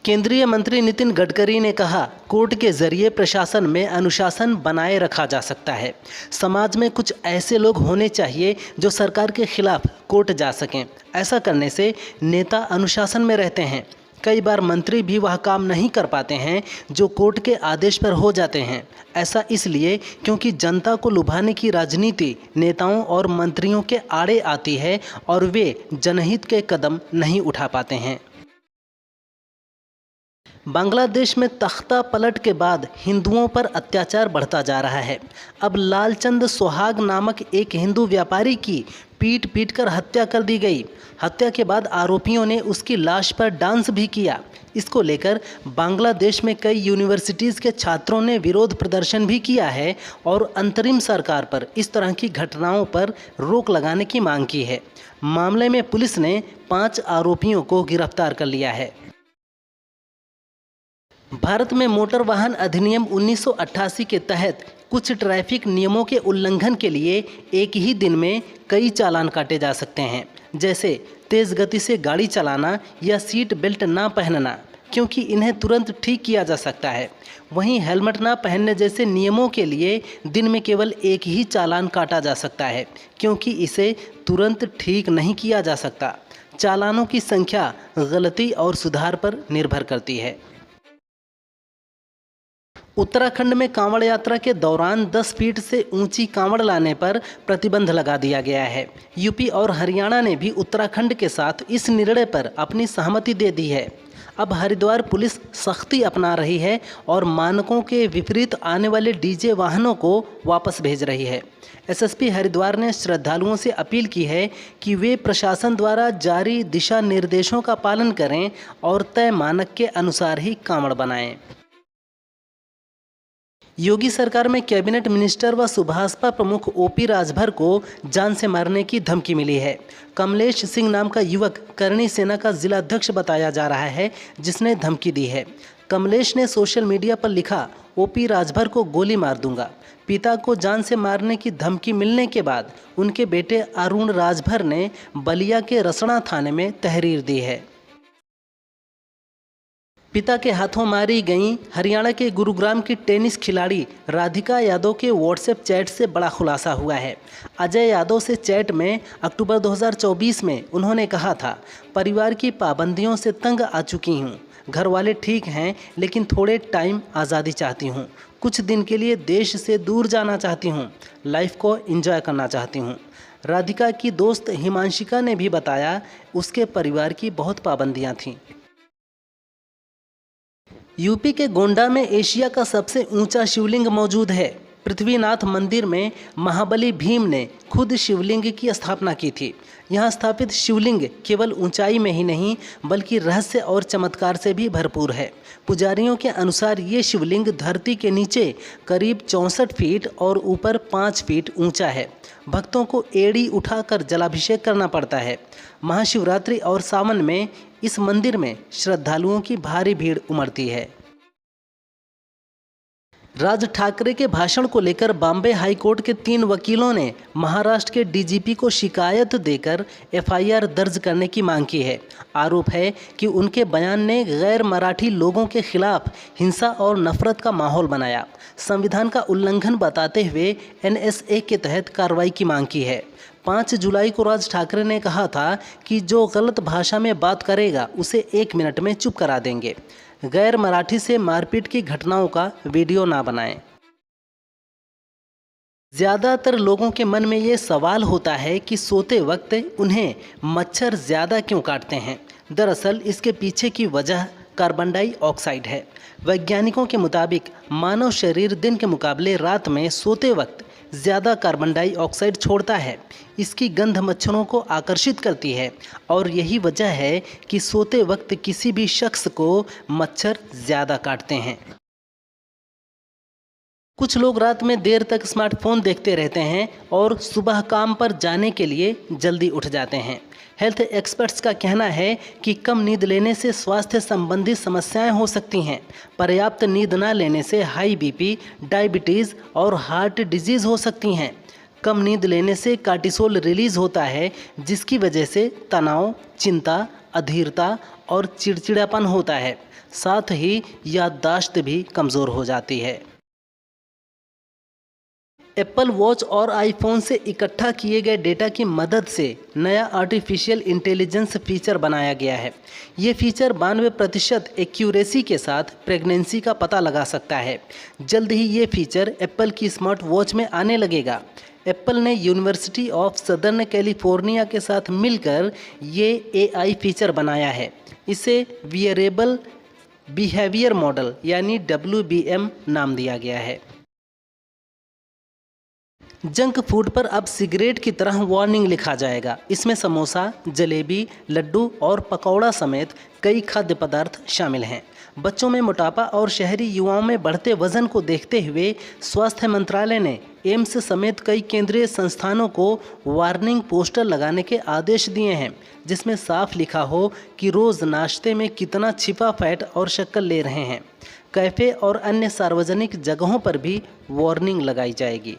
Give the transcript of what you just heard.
केंद्रीय मंत्री नितिन गडकरी ने कहा, कोर्ट के जरिए प्रशासन में अनुशासन बनाए रखा जा सकता है। समाज में कुछ ऐसे लोग होने चाहिए जो सरकार के खिलाफ कोर्ट जा सकें। ऐसा करने से नेता अनुशासन में रहते हैं। कई बार मंत्री भी वह काम नहीं कर पाते हैं जो कोर्ट के आदेश पर हो जाते हैं। ऐसा इसलिए क्योंकि जनता को लुभाने की राजनीति नेताओं और मंत्रियों के आड़े आती है और वे जनहित के कदम नहीं उठा पाते हैं। बांग्लादेश में तख्ता पलट के बाद हिंदुओं पर अत्याचार बढ़ता जा रहा है। अब लालचंद सोहाग नामक एक हिंदू व्यापारी की पीट पीट कर हत्या कर दी गई। हत्या के बाद आरोपियों ने उसकी लाश पर डांस भी किया। इसको लेकर बांग्लादेश में कई यूनिवर्सिटीज़ के छात्रों ने विरोध प्रदर्शन भी किया है और अंतरिम सरकार पर इस तरह की घटनाओं पर रोक लगाने की मांग की है। मामले में पुलिस ने 5 आरोपियों को गिरफ्तार कर लिया है। भारत में मोटर वाहन अधिनियम 1988 के तहत कुछ ट्रैफिक नियमों के उल्लंघन के लिए एक ही दिन में कई चालान काटे जा सकते हैं, जैसे तेज़ गति से गाड़ी चलाना या सीट बेल्ट ना पहनना, क्योंकि इन्हें तुरंत ठीक किया जा सकता है। वहीं हेलमेट ना पहनने जैसे नियमों के लिए दिन में केवल एक ही चालान काटा जा सकता है, क्योंकि इसे तुरंत ठीक नहीं किया जा सकता। चालानों की संख्या गलती और सुधार पर निर्भर करती है। उत्तराखंड में कांवड़ यात्रा के दौरान 10 फीट से ऊंची कांवड़ लाने पर प्रतिबंध लगा दिया गया है। यूपी और हरियाणा ने भी उत्तराखंड के साथ इस निर्णय पर अपनी सहमति दे दी है। अब हरिद्वार पुलिस सख्ती अपना रही है और मानकों के विपरीत आने वाले डीजे वाहनों को वापस भेज रही है। एसएसपी हरिद्वार ने श्रद्धालुओं से अपील की है कि वे प्रशासन द्वारा जारी दिशा निर्देशों का पालन करें और तय मानक के अनुसार ही कांवड़ बनाएं। योगी सरकार में कैबिनेट मिनिस्टर व सुभाषपा प्रमुख ओपी राजभर को जान से मारने की धमकी मिली है। कमलेश सिंह नाम का युवक करणी सेना का जिलाध्यक्ष बताया जा रहा है, जिसने धमकी दी है। कमलेश ने सोशल मीडिया पर लिखा, ओपी राजभर को गोली मार दूंगा। पिता को जान से मारने की धमकी मिलने के बाद उनके बेटे अरुण राजभर ने बलिया के रसड़ा थाने में तहरीर दी है। पिता के हाथों मारी गई हरियाणा के गुरुग्राम की टेनिस खिलाड़ी राधिका यादव के व्हाट्सएप चैट से बड़ा खुलासा हुआ है। अजय यादव से चैट में अक्टूबर 2024 में उन्होंने कहा था, परिवार की पाबंदियों से तंग आ चुकी हूँ। घर वाले ठीक हैं, लेकिन थोड़े टाइम आज़ादी चाहती हूँ। कुछ दिन के लिए देश से दूर जाना चाहती हूँ। लाइफ को एंजॉय करना चाहती हूँ। राधिका की दोस्त हिमांशिका ने भी बताया, उसके परिवार की बहुत पाबंदियाँ थीं। यूपी के गोंडा में एशिया का सबसे ऊंचा शिवलिंग मौजूद है। पृथ्वीनाथ मंदिर में महाबली भीम ने खुद शिवलिंग की स्थापना की थी। यहाँ स्थापित शिवलिंग केवल ऊंचाई में ही नहीं, बल्कि रहस्य और चमत्कार से भी भरपूर है। पुजारियों के अनुसार ये शिवलिंग धरती के नीचे करीब 64 फीट और ऊपर 5 फीट ऊंचा है। भक्तों को एड़ी उठाकर जलाभिषेक करना पड़ता है। महाशिवरात्रि और सावन में इस मंदिर में श्रद्धालुओं की भारी भीड़ उमड़ती है। राज ठाकरे के भाषण को लेकर बॉम्बे हाईकोर्ट के 3 वकीलों ने महाराष्ट्र के डीजीपी को शिकायत देकर एफआईआर दर्ज करने की मांग की है। आरोप है कि उनके बयान ने गैर मराठी लोगों के खिलाफ हिंसा और नफरत का माहौल बनाया। संविधान का उल्लंघन बताते हुए एनएसए के तहत कार्रवाई की मांग की है। 5 जुलाई को राज ठाकरे ने कहा था कि जो गलत भाषा में बात करेगा उसे 1 मिनट में चुप करा देंगे। गैर मराठी से मारपीट की घटनाओं का वीडियो ना बनाएं। ज़्यादातर लोगों के मन में ये सवाल होता है कि सोते वक्त उन्हें मच्छर ज़्यादा क्यों काटते हैं। दरअसल इसके पीछे की वजह कार्बन डाइऑक्साइड है। वैज्ञानिकों के मुताबिक मानव शरीर दिन के मुकाबले रात में सोते वक्त ज़्यादा कार्बन डाइऑक्साइड छोड़ता है। इसकी गंध मच्छरों को आकर्षित करती है और यही वजह है कि सोते वक्त किसी भी शख्स को मच्छर ज़्यादा काटते हैं। कुछ लोग रात में देर तक स्मार्टफोन देखते रहते हैं और सुबह काम पर जाने के लिए जल्दी उठ जाते हैं। हेल्थ एक्सपर्ट्स का कहना है कि कम नींद लेने से स्वास्थ्य संबंधी समस्याएं हो सकती हैं। पर्याप्त नींद न लेने से हाई बीपी, डायबिटीज़ और हार्ट डिजीज़ हो सकती हैं। कम नींद लेने से कार्टिसोल रिलीज़ होता है, जिसकी वजह से तनाव, चिंता, अधीरता और चिड़चिड़ापन होता है। साथ ही याददाश्त भी कमज़ोर हो जाती है। एप्पल वॉच और आईफोन से इकट्ठा किए गए डेटा की मदद से नया आर्टिफिशियल इंटेलिजेंस फीचर बनाया गया है। ये फीचर 92% एक्यूरेसी के साथ प्रेगनेंसी का पता लगा सकता है। जल्द ही ये फीचर एप्पल की स्मार्ट वॉच में आने लगेगा। एप्पल ने यूनिवर्सिटी ऑफ सदर्न कैलिफोर्निया के साथ मिलकर ये एआई फीचर बनाया है। इसे वियरेबल बिहेवियर मॉडल यानी WBM नाम दिया गया है। जंक फूड पर अब सिगरेट की तरह वार्निंग लिखा जाएगा। इसमें समोसा, जलेबी, लड्डू और पकौड़ा समेत कई खाद्य पदार्थ शामिल हैं। बच्चों में मोटापा और शहरी युवाओं में बढ़ते वजन को देखते हुए स्वास्थ्य मंत्रालय ने एम्स समेत कई केंद्रीय संस्थानों को वार्निंग पोस्टर लगाने के आदेश दिए हैं, जिसमें साफ लिखा हो कि रोज़ नाश्ते में कितना छिपा फैट और शक्कर ले रहे हैं। कैफ़े और अन्य सार्वजनिक जगहों पर भी वार्निंग लगाई जाएगी।